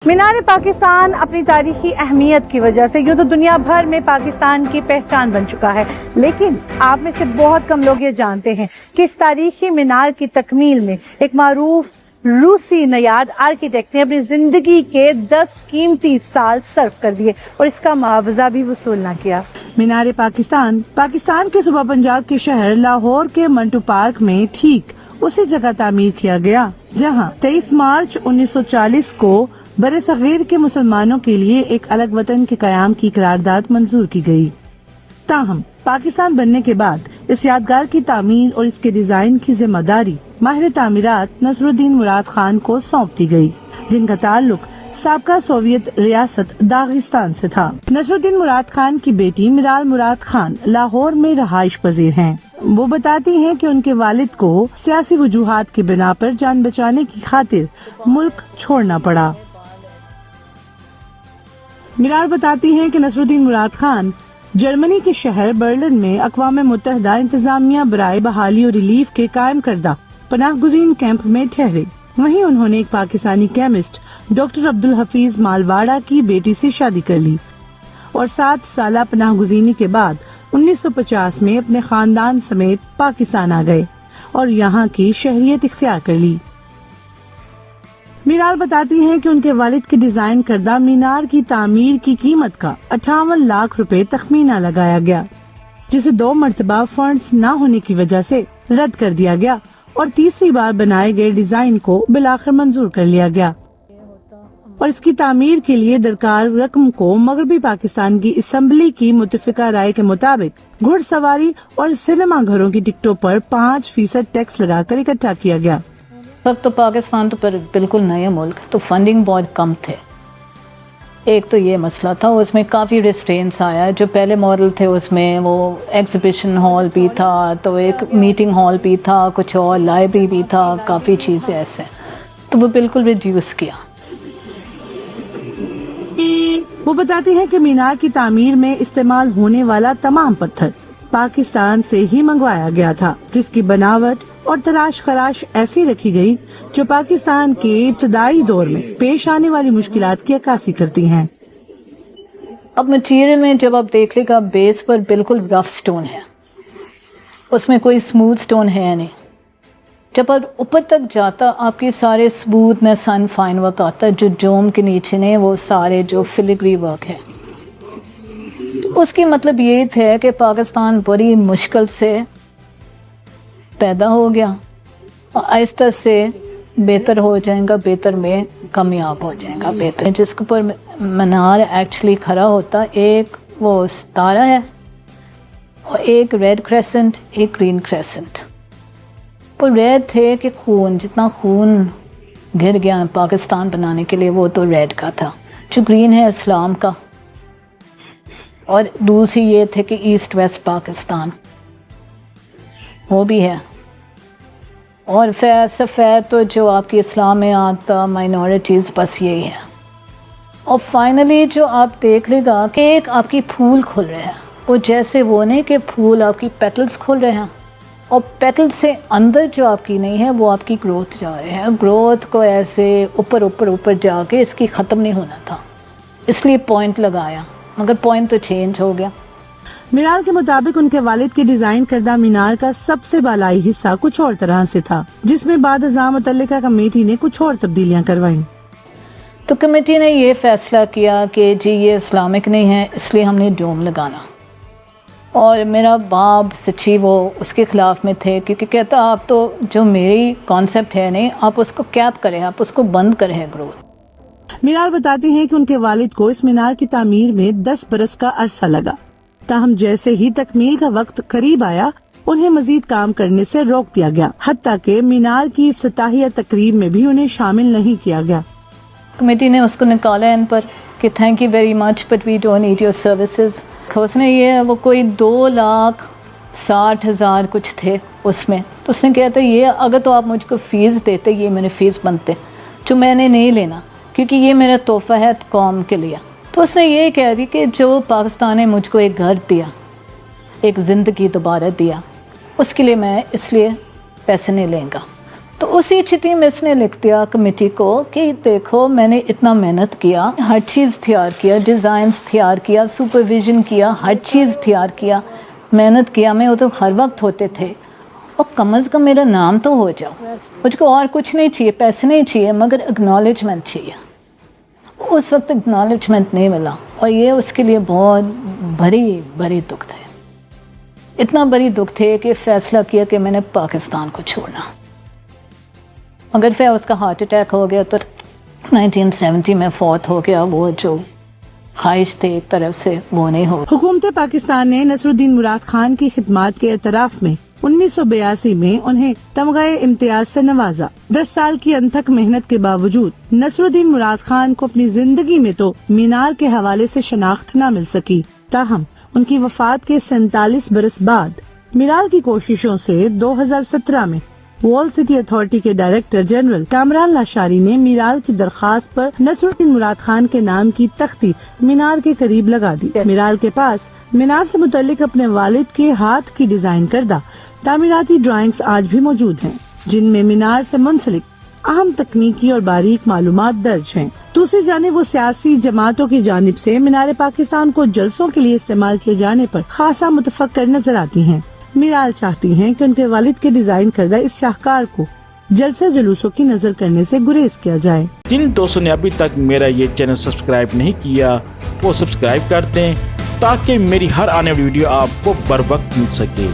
مینار پاکستان اپنی تاریخی اہمیت کی وجہ سے یوں تو دنیا بھر میں پاکستان کی پہچان بن چکا ہے، لیکن آپ میں سے بہت کم لوگ یہ جانتے ہیں کہ اس تاریخی مینار کی تکمیل میں ایک معروف روسی نیاد آرکیٹیکٹ نے اپنی زندگی کے 10 قیمتی سال صرف کر دیے اور اس کا معاوضہ بھی وصول نہ کیا۔ مینار پاکستان کے صوبہ پنجاب کے شہر لاہور کے منٹو پارک میں ٹھیک اسی جگہ تعمیر کیا گیا جہاں 23 مارچ 1940 کو برصغیر کے مسلمانوں کے لیے ایک الگ وطن کے قیام کی قرارداد منظور کی گئی۔ تاہم پاکستان بننے کے بعد اس یادگار کی تعمیر اور اس کے ڈیزائن کی ذمہ داری ماہر تعمیرات نصر الدین مراد خان کو سونپ دی گئی، جن کا تعلق سابقہ سوویت ریاست داغستان سے تھا۔ نصر الدین مراد خان کی بیٹی میرال مراد خان لاہور میں رہائش پذیر ہیں۔ وہ بتاتی ہیں کہ ان کے والد کو سیاسی وجوہات کی بنا پر جان بچانے کی خاطر ملک چھوڑنا پڑا۔ میرال بتاتی ہیں کہ نصر الدین مراد خان جرمنی کے شہر برلن میں اقوام متحدہ انتظامیہ برائے بحالی اور ریلیف کے قائم کردہ پناہ گزین کیمپ میں ٹھہرے۔ وہیں انہوں نے ایک پاکستانی کیمسٹ ڈاکٹر عبدالحفیظ مالواڑہ کی بیٹی سے شادی کر لی اور 7 سالہ پناہ گزینی کے بعد 1950 میں اپنے خاندان سمیت پاکستان آ گئے اور یہاں کی شہریت اختیار کر لی۔ میرال بتاتی ہیں کہ ان کے والد کے ڈیزائن کردہ مینار کی تعمیر کی قیمت کا 58 لاکھ روپے تخمینہ لگایا گیا، جسے 2 مرتبہ فنڈز نہ ہونے کی وجہ سے رد کر دیا گیا اور تیسری بار بنائے گئے ڈیزائن کو بالآخر منظور کر لیا گیا اور اس کی تعمیر کے لیے درکار رقم کو مغربی پاکستان کی اسمبلی کی متفقہ رائے کے مطابق گھڑ سواری اور سینما گھروں کی ٹکٹوں پر 5% ٹیکس لگا کر اکٹھا کیا گیا۔ وقت تو پاکستان تو پر بالکل نیا ملک تو فنڈنگ بہت کم تھے، ایک تو یہ مسئلہ تھا، اس میں کافی ریسٹرینٹس آیا۔ جو پہلے ماڈل تھے اس میں وہ ایگزیبیشن ہال بھی تھا، تو ایک میٹنگ ہال بھی تھا، کچھ اور لائبریری بھی تھا، کافی چیزیں ایسے، تو وہ بالکل ریڈیوس کیا۔ وہ بتاتی ہیں کہ مینار کی تعمیر میں استعمال ہونے والا تمام پتھر پاکستان سے ہی منگوایا گیا تھا، جس کی بناوٹ اور تراش خراش ایسی رکھی گئی جو پاکستان کے ابتدائی دور میں پیش آنے والی مشکلات کی عکاسی کرتی ہیں۔ اب مٹیریل میں جب آپ دیکھ لے گا بیس پر بالکل رف سٹون ہے، اس میں کوئی سموتھ سٹون ہے نہیں۔ جب آپ اوپر تک جاتا آپ کی سارے سموتھنس اینڈ فائن ورک آتا ہے، جو ڈوم کے نیچے نے وہ سارے جو فلیگری ورک ہے، تو اس کی مطلب یہ تھا کہ پاکستان بڑی مشکل سے پیدا ہو گیا اور آہستہ سے بہتر ہو جائے گا، بہتر میں کامیاب ہو جائے گا، بہتر جس کے اوپر مینار ایکچولی کھڑا ہوتا، ایک وہ ستارہ ہے اور ایک ریڈ کریسنٹ، ایک گرین کریسنٹ۔ وہ ریڈ تھے کہ خون، جتنا خون گر گیا پاکستان بنانے کے لیے وہ تو ریڈ کا تھا، جو گرین ہے اسلام کا، اور دوسری یہ تھے کہ ایسٹ ویسٹ پاکستان وہ بھی ہے، اور سفید تو جو آپ کی اسلام میں آتا مائنورٹیز، بس یہی ہے۔ اور فائنلی جو آپ دیکھ لے گا کہ ایک آپ کی پھول کھل رہے ہیں، وہ جیسے وہ نہیں کہ پھول آپ کی پیٹلز کھل رہے ہیں اور پیٹل سے اندر جو آپ کی نہیں ہے وہ آپ کی گروتھ جا رہے ہیں، گروتھ کو ایسے اوپر اوپر اوپر جا کے اس کی ختم نہیں ہونا تھا، اس لیے پوائنٹ لگایا، مگر پوائنٹ تو چینج ہو گیا۔ میرال کے مطابق ان کے والد کے ڈیزائن کردہ مینار کا سب سے بالائی حصہ کچھ اور طرح سے تھا، جس میں بعد ازاں متعلقہ کمیٹی نے کچھ اور تبدیلیاں کروائیں۔ تو کمیٹی نے یہ فیصلہ کیا کہ جی یہ اسلامک نہیں ہے، اس لیے ہم نے ڈوم لگانا، اور میرا باپ سچی وہ اس کے خلاف میں تھے، کیونکہ کہتا آپ تو جو میری کانسیپٹ ہے نہیں، آپ اس کو کیپ کریں، آپ اس کو بند کریں گروتھ۔ میرال بتاتی ہیں کہ ان کے والد کو اس مینار کی تعمیر میں 10 برس کا عرصہ لگا، تاہم جیسے ہی تکمیل کا وقت قریب آیا انہیں مزید کام کرنے سے روک دیا گیا، حتیٰ کہ مینار کی افتتاحیہ تقریب میں بھی انہیں شامل نہیں کیا گیا۔ کمیٹی نے اس کو نکالا ان پر کہ thank you very much but we don't need your services. اس نے یہ وہ کوئی 2,60,000 کچھ تھے اس میں، تو اس نے کہا تھا یہ اگر تو آپ مجھ کو فیس دیتے یہ میرے فیس بنتے، جو میں نے نہیں لینا کیونکہ یہ میرا تحفہ ہے قوم کے لیے۔ تو اس نے یہ کہہ دی کہ جو پاکستان نے مجھ کو ایک گھر دیا، ایک زندگی دوبارہ دیا، اس کے لیے میں اس لیے پیسے نہیں لیں گا۔ تو اسی چٹھی میں اس نے لکھ دیا کمیٹی کو کہ دیکھو میں نے اتنا محنت کیا، ہر چیز تیار کیا، ڈیزائنز تیار کیا، سپرویژن کیا، ہر چیز تیار کیا، محنت کیا، میں وہ تو ہر وقت ہوتے تھے، اور کم از کم میرا نام تو ہو جاؤ، مجھ کو اور کچھ نہیں چاہیے، پیسے نہیں چاہیے، مگر اکنالجمنٹ چاہیے۔ اس وقت اکنالجمنٹ نہیں ملا، اور یہ اس کے لیے بہت بڑی دکھ تھے، اتنا بڑی دکھ تھے کہ فیصلہ کیا کہ میں نے پاکستان کو چھوڑنا، مگر پھر اس کا ہارٹ اٹیک ہو گیا تو 1970 میں فوت ہو گیا۔ وہ جو خواہش تھے ایک طرف سے وہ نہیں ہو۔ حکومت پاکستان نے نصر الدین مراد خان کی خدمات کے اعتراف میں 1982 میں انہیں تمغہ امتیاز سے نوازا۔ 10 سال کی انتھک محنت کے باوجود نصر الدین مراد خان کو اپنی زندگی میں تو مینار کے حوالے سے شناخت نہ مل سکی، تاہم ان کی وفات کے 47 برس بعد مینار کی کوششوں سے 2017 میں وال سٹی اتھارٹی کے ڈائریکٹر جنرل کامران لاشاری نے مینار کی درخواست پر نصر الدین مراد خان کے نام کی تختی مینار کے قریب لگا دی۔ مینار کے پاس مینار سے متعلق اپنے والد کے ہاتھ کی ڈیزائن کردہ تعمیراتی ڈرائنگز آج بھی موجود ہیں، جن میں مینار سے منسلک اہم تکنیکی اور باریک معلومات درج ہیں۔ دوسری جانب وہ سیاسی جماعتوں کی جانب سے مینار پاکستان کو جلسوں کے لیے استعمال کیے جانے پر خاصا متفکر نظر آتی ہیں۔ مینار چاہتی ہیں کہ ان کے والد کے ڈیزائن کردہ اس شاہکار کو جلسے جلوسوں کی نظر کرنے سے گریز کیا جائے۔ جن دوستوں نے ابھی تک میرا یہ چینل سبسکرائب نہیں کیا وہ سبسکرائب کر دیں تاکہ میری ہر آنے والی ویڈیو آپ کو بر وقت مل سکے۔